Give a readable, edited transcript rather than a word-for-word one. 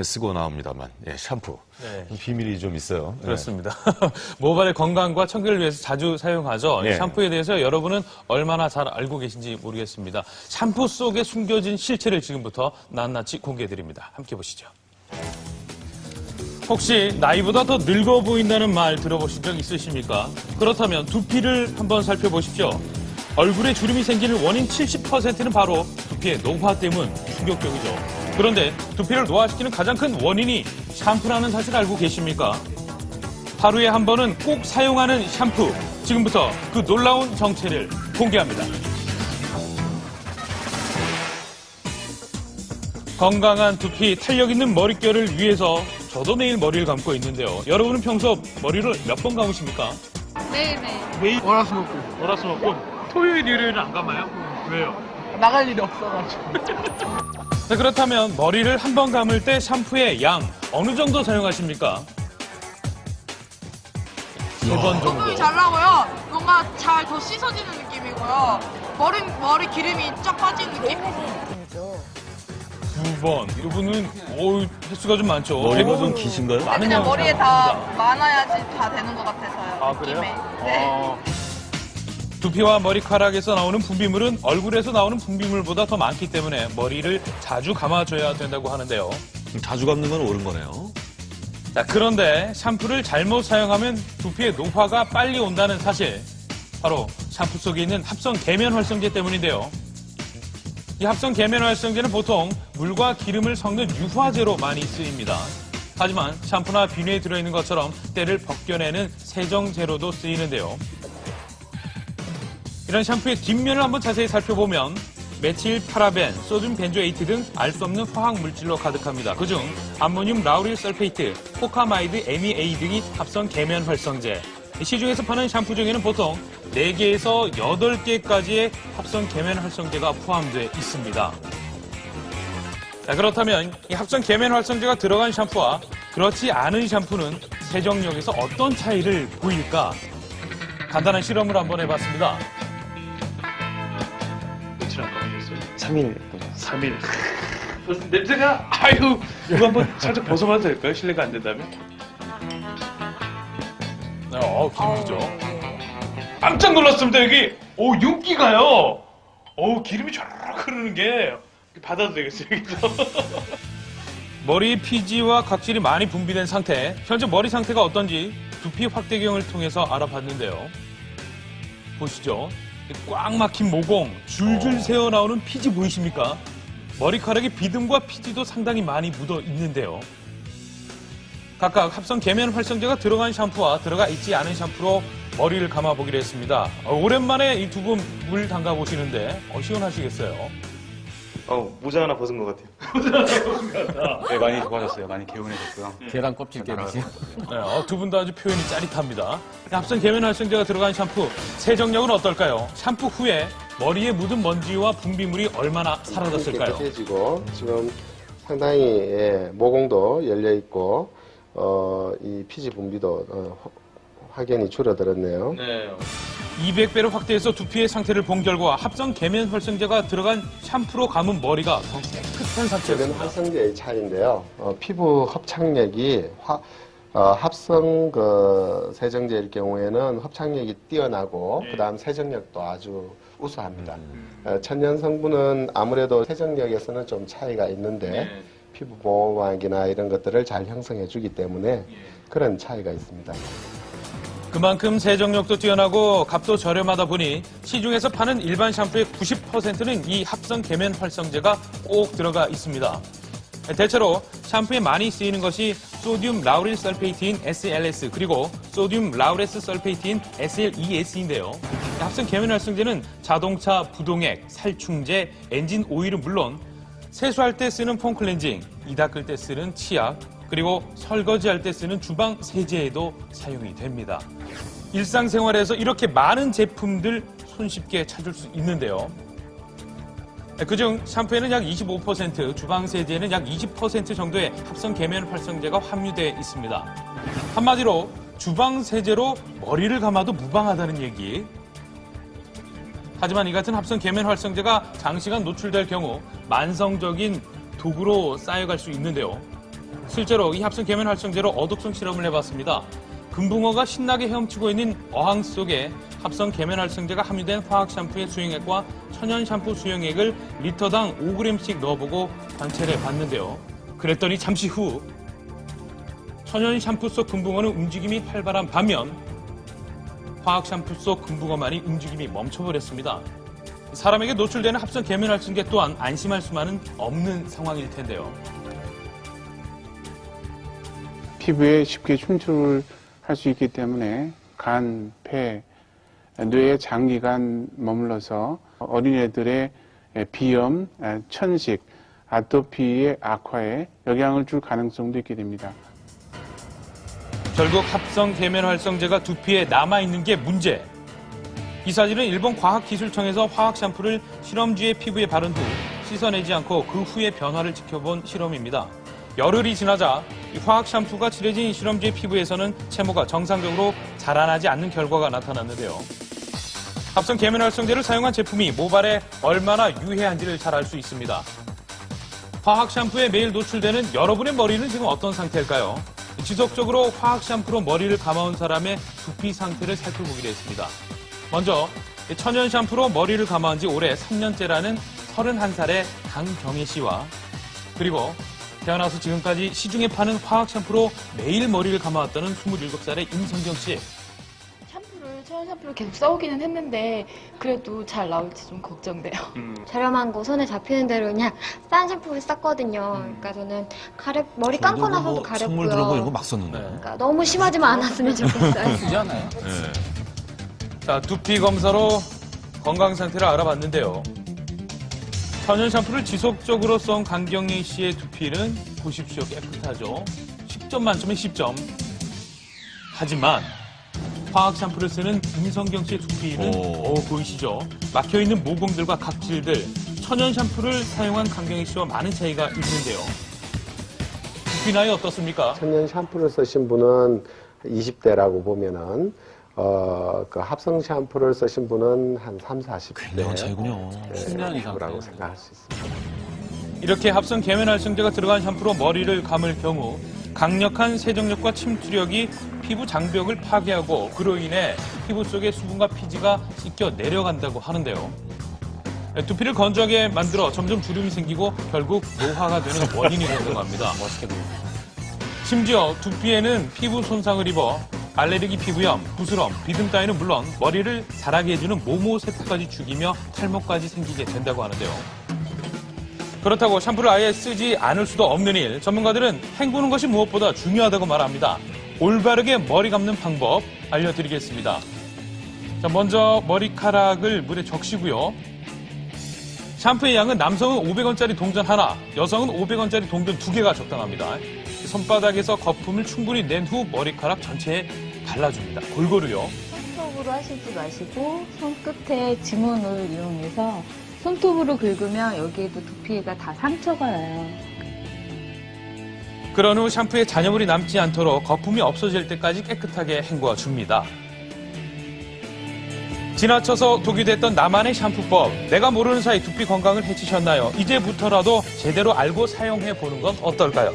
쓰고 나옵니다만, 예, 샴푸. 네. 비밀이 좀 있어요. 그렇습니다. 모발의 건강과 청결을 위해서 자주 사용하죠. 네. 샴푸에 대해서 여러분은 얼마나 잘 알고 계신지 모르겠습니다. 샴푸 속에 숨겨진 실체를 지금부터 낱낱이 공개해드립니다. 함께 보시죠. 혹시 나이보다 더 늙어 보인다는 말 들어보신 적 있으십니까? 그렇다면 두피를 한번 살펴보십시오. 얼굴에 주름이 생기는 원인 70%는 바로 두피의 노화 때문. 충격적이죠. 그런데 두피를 노화시키는 가장 큰 원인이 샴푸라는 사실 알고 계십니까? 하루에 한 번은 꼭 사용하는 샴푸. 지금부터 그 놀라운 정체를 공개합니다. 건강한 두피, 탄력 있는 머릿결을 위해서 저도 매일 머리를 감고 있는데요. 여러분은 평소 머리를 몇 번 감으십니까? 매일매일. 매일 월화수목금 월화수목금. 토요일, 일요일은 안 감아요? 왜요? 나갈 일이 없어가지고. 자, 그렇다면 머리를 한 번 감을 때 샴푸의 양 어느 정도 사용하십니까? 3번 정도. 거품이 잘 나고요. 뭔가 잘 더 씻어지는 느낌이고요. 머리 기름이 쫙 빠진 느낌? 2번. 이분은 횟수가 좀 많죠. 머리가 좀 기신가요? 많은 그냥 양을 머리에 사용합니다. 다 많아야지 다 되는 것 같아서요. 아, 그래요? 느낌에. 네. 두피와 머리카락에서 나오는 분비물은 얼굴에서 나오는 분비물보다 더 많기 때문에 머리를 자주 감아줘야 된다고 하는데요. 자주 감는 건 옳은 거네요. 자, 그런데 샴푸를 잘못 사용하면 두피의 노화가 빨리 온다는 사실. 바로 샴푸 속에 있는 합성 계면 활성제 때문인데요. 이 합성 계면 활성제는 보통 물과 기름을 섞는 유화제로 많이 쓰입니다. 하지만 샴푸나 비누에 들어있는 것처럼 때를 벗겨내는 세정제로도 쓰이는데요. 이런 샴푸의 뒷면을 한번 자세히 살펴보면 메틸 파라벤, 소듐 벤조에이트 등 알 수 없는 화학 물질로 가득합니다. 그중 암모늄 라우릴 설페이트, 포카마이드 MEA 등이 합성 계면 활성제. 시중에서 파는 샴푸 중에는 보통 4개에서 8개까지의 합성 계면 활성제가 포함되어 있습니다. 자, 그렇다면 이 합성 계면 활성제가 들어간 샴푸와 그렇지 않은 샴푸는 세정력에서 어떤 차이를 보일까? 간단한 실험을 한번 해봤습니다. 며칠 안 감으셨어요? 3일. 3일. 냄새가, 아유, 이거 한번 살짝 벗어봐도 될까요? 실례가 안 된다면? 기름이죠. 깜짝 놀랐습니다, 여기. 윤기가요. 기름이 쫙 흐르는 게. 받아도 되겠어요, 여기서. 머리 피지와 각질이 많이 분비된 상태. 현재 머리 상태가 어떤지 두피 확대경을 통해서 알아봤는데요. 보시죠. 꽉 막힌 모공, 줄줄 새어나오는 피지 보이십니까? 머리카락에 비듬과 피지도 상당히 많이 묻어 있는데요. 각각 합성 계면 활성제가 들어간 샴푸와 들어가 있지 않은 샴푸로 머리를 감아보기로 했습니다. 오랜만에 이 두 분 물 담가 보시는데 시원하시겠어요? 모자 하나 벗은 것 같아요. 네, 많이 좋아졌어요. 많이 개운해졌고요. 계란 껍질 깨듯이. 네, 두 분 다 아주 표현이 짜릿합니다. 합성 계면 활성제가 들어간 샴푸, 세정력은 어떨까요? 샴푸 후에 머리에 묻은 먼지와 분비물이 얼마나 사라졌을까요? 깨끗해지고 지금 상당히 모공도 열려 있고 이 피지 분비도 확연히 줄어들었네요. 네. 200배로 확대해서 두피의 상태를 본 결과 합성 계면 활성제가 들어간 샴푸로 감은 머리가 더 깨끗한 이건 상태였습니다. 활성제의 차이인데요. 피부 협착력이 합성 세정제일 경우에는 협착력이 뛰어나고 그다음 세정력도 아주 우수합니다. 천연 성분은 아무래도 세정력에서는 좀 차이가 있는데 피부 보호막이나 이런 것들을 잘 형성해 주기 때문에 그런 차이가 있습니다. 그만큼 세정력도 뛰어나고 값도 저렴하다 보니 시중에서 파는 일반 샴푸의 90%는 이 합성 계면 활성제가 꼭 들어가 있습니다. 대체로 샴푸에 많이 쓰이는 것이 소듐 라우릴 설페이트인 SLS 그리고 소듐 라우레스 설페이트인 SLES인데요. 합성 계면 활성제는 자동차 부동액, 살충제, 엔진 오일은 물론 세수할 때 쓰는 폼 클렌징, 이 닦을 때 쓰는 치약, 그리고 설거지할 때 쓰는 주방 세제에도 사용이 됩니다. 일상생활에서 이렇게 많은 제품들 손쉽게 찾을 수 있는데요. 그중 샴푸에는 약 25%, 주방 세제에는 약 20% 정도의 합성 계면 활성제가 함유되어 있습니다. 한마디로 주방 세제로 머리를 감아도 무방하다는 얘기. 하지만 이 같은 합성 계면 활성제가 장시간 노출될 경우 만성적인 독으로 쌓여갈 수 있는데요. 실제로 이 합성 계면 활성제로 어독성 실험을 해봤습니다. 금붕어가 신나게 헤엄치고 있는 어항 속에 합성 계면 활성제가 함유된 화학 샴푸의 수용액과 천연 샴푸 수용액을 리터당 5g씩 넣어보고 관찰해 봤는데요. 그랬더니 잠시 후 천연 샴푸 속 금붕어는 움직임이 활발한 반면 화학 샴푸 속 금붕어만이 움직임이 멈춰버렸습니다. 사람에게 노출되는 합성 계면 활성제 또한 안심할 수만은 없는 상황일 텐데요. 피부에 쉽게 침투를 할 수 있기 때문에 간, 폐, 뇌에 장기간 머물러서 어린애들의 비염, 천식, 아토피의 악화에 영향을 줄 가능성도 있게 됩니다. 결국 합성 계면 활성제가 두피에 남아있는 게 문제. 이 사진은 일본 과학기술청에서 화학 샴푸를 실험쥐의 피부에 바른 후 씻어내지 않고 그 후의 변화를 지켜본 실험입니다. 열흘이 지나자 이 화학 샴푸가 칠해진 실험쥐의 피부에서는 채모가 정상적으로 자라나지 않는 결과가 나타났는데요. 합성 계면 활성제를 사용한 제품이 모발에 얼마나 유해한지를 잘 알 수 있습니다. 화학 샴푸에 매일 노출되는 여러분의 머리는 지금 어떤 상태일까요? 지속적으로 화학 샴푸로 머리를 감아온 사람의 두피 상태를 살펴보기로 했습니다. 먼저 천연 샴푸로 머리를 감아온 지 올해 3년째라는 31살의 강경혜 씨와 그리고 태어나서 지금까지 시중에 파는 화학 샴푸로 매일 머리를 감아왔다는 27살의 임성경 씨. 천연 샴푸를 계속 써오기는 했는데 그래도 잘 나올지 좀 걱정돼요. 저렴한 거 손에 잡히는 대로 그냥 싼 샴푸를 썼거든요. 그러니까 저는 머리 감고 나서도 가렵고요. 선물 들어고 이런 거 막 썼는데. 그러니까 너무 심하지만 않았으면 좋겠어요. 쓰지 않아요? 네. 자, 두피 검사로 건강 상태를 알아봤는데요. 천연 샴푸를 지속적으로 써온 강경희 씨의 두피는 보십시오. 깨끗하죠. 10점 만점에 10점. 하지만 화학 샴푸를 쓰는 임성경 씨의 두피는 보이시죠? 막혀있는 모공들과 각질들. 천연 샴푸를 사용한 강경희 씨와 많은 차이가 있는데요. 두피 나이 어떻습니까? 천연 샴푸를 쓰신 분은 20대라고 보면은 그 합성 샴푸를 쓰신 분은 한 30, 40대. 굉장한 차이군요. 10년 이상 라고 생각할 수 있습니다. 이렇게 합성 계면 활성제가 들어간 샴푸로 머리를 감을 경우 강력한 세정력과 침투력이 피부 장벽을 파괴하고 그로 인해 피부 속의 수분과 피지가 씻겨 내려간다고 하는데요. 두피를 건조하게 만들어 점점 주름이 생기고 결국 노화가 되는 원인이 된다고 합니다. 멋있게 보여. 심지어 두피에는 피부 손상을 입어 알레르기 피부염, 부스럼, 비듬 따위는 물론 머리를 자라게 해주는 모모 세포까지 죽이며 탈모까지 생기게 된다고 하는데요. 그렇다고 샴푸를 아예 쓰지 않을 수도 없는 일, 전문가들은 헹구는 것이 무엇보다 중요하다고 말합니다. 올바르게 머리 감는 방법 알려드리겠습니다. 자, 먼저 머리카락을 물에 적시고요. 샴푸의 양은 남성은 500원짜리 동전 하나, 여성은 500원짜리 동전 2개가 적당합니다. 손바닥에서 거품을 충분히 낸 후 머리카락 전체에 발라줍니다. 골고루요. 손톱으로 하시지 마시고 손끝에 지문을 이용해서 손톱으로 긁으면 여기에도 두피가 다 상처가 나요. 그런 후 샴푸에 잔여물이 남지 않도록 거품이 없어질 때까지 깨끗하게 헹궈 줍니다. 지나쳐서 독이 됐던 나만의 샴푸법. 내가 모르는 사이 두피 건강을 해치셨나요? 이제부터라도 제대로 알고 사용해 보는 건 어떨까요?